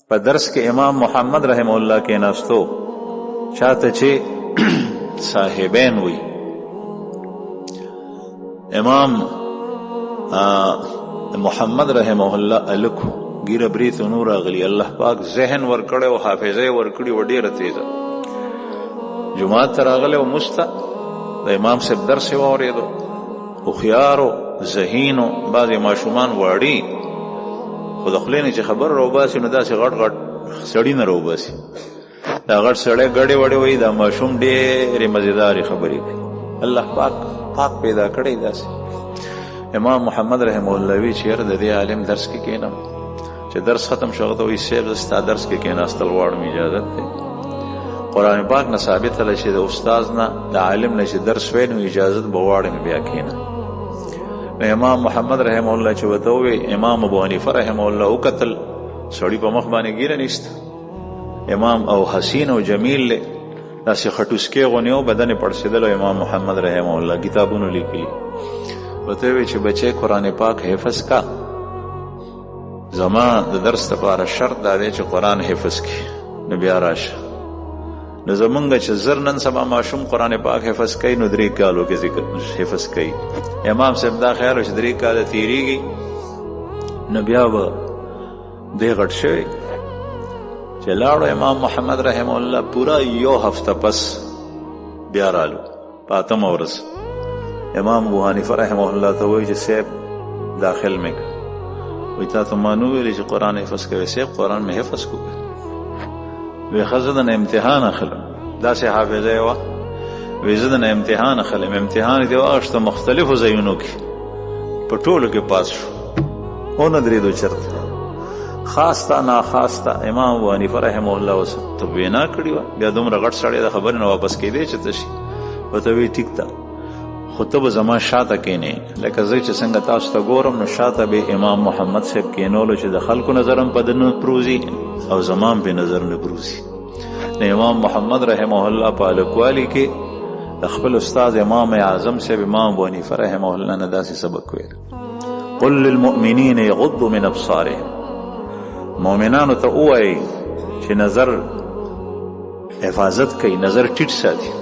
په درس کې امام محمد رحم الله کې ناستو چاته چې صاحبین وي. امام محمد رحمه الله الکو ګیره بریت نور اغلی الله پاک ذهن ورکړی او حافظه ورکړي و ډیره تیزه. جمعه ته راغلی او مسته د امام صاحب درس یې واورېدو. هوښیارو ذهینو بعضې ماشومان واړي خو د خولې نه چې خبر راوباسي نو داسې غټ غټ سړي نه راوباسي. دا غټ سړی ګډې وډې وایي دا ماشوم ډېرې مزېدارې خبرې کوي. الله پاک پیدا کړی داسې. امام محمد رحمه الله وی چې یاره د دې عالم درس کې کښېنم چې درس ختم شو هغه ته وایي صاحب زه ستا درس کې کښېناستل غواړم اجازت دی. قرآن پاک نه ثابته ده چې د استاذ نه د عالم نه چې درس وی نو اجازت به غواړم بیا کښېنه. نو امام محمد رحمه الله چې ورته ووی امام ابو حنیفه رحمه الله وکتل سړي په مخ باندې ګیره نیسته. امام او حسین او جمیل له داسې خټوسکې غونې او بدن یې پړسېدل. امام محمد رحمه الله کتابونو لیکلي ورته وی چې بچی قرآن پاک حفظ کا. زما د درس لپاره شرط دا دی چې قرآن حفظ کړي نو بیا راشه. نو زمونږ چې زر نن سبا ماشوم قرآن پاک حفظ کوي نو 3 کالو کې ذکر حفظ کوي. امام صاحب دا خیال چې 3 کاله تیریږي نو بیا به دی غټ شوی. چې لاړو امام محمد رحمه الله پورا 1 هفته پس بیا رالو په 8مه ورځ. امام ابو حنیفه رحمه الله ته وایي چې صاحب داخل مې کړه. وایي تا ته ما نو ویلې چې قرآن حفظ کوي. صاحب قرآن مې حفظ کوي. وی ښه زه دنه امتحان اخلم. داسې حافظه یې وه. وی زه دنه امتحان اخلم. امتحان یې دې واخیسته مختلفو ځایونو کې په ټولو کې پاس شو. ونه درېدو چېرته خاص تا ناخاص تا. امام ابو حنیفه رحمه الله ورته وینا کړې وه. بیا دومره غټ سړی د خبرې نه واپس کېدی چې ته شي. ورته وی ټیک ده خو ته به زما شاته کښېنې لکه زه چې څنګه تاسو ته ګورم نو شاته به امام محمد صاحب کښېنولو چې د خلکو نظر هم په ده نه پروزي او زما هم پې نظر نه پروزي. نو امام محمد رحمه الله په هلکوالي کې د خپل استاد امام اعظم صاحب امام ابو حنیفه رحمه الله نه داسې سبق ویل. قل للمؤمنین یغضوا من ابصارهم. مؤمنانو ته ووایي چې نظر حفاظت کوي، نظر ټیټ ساتي.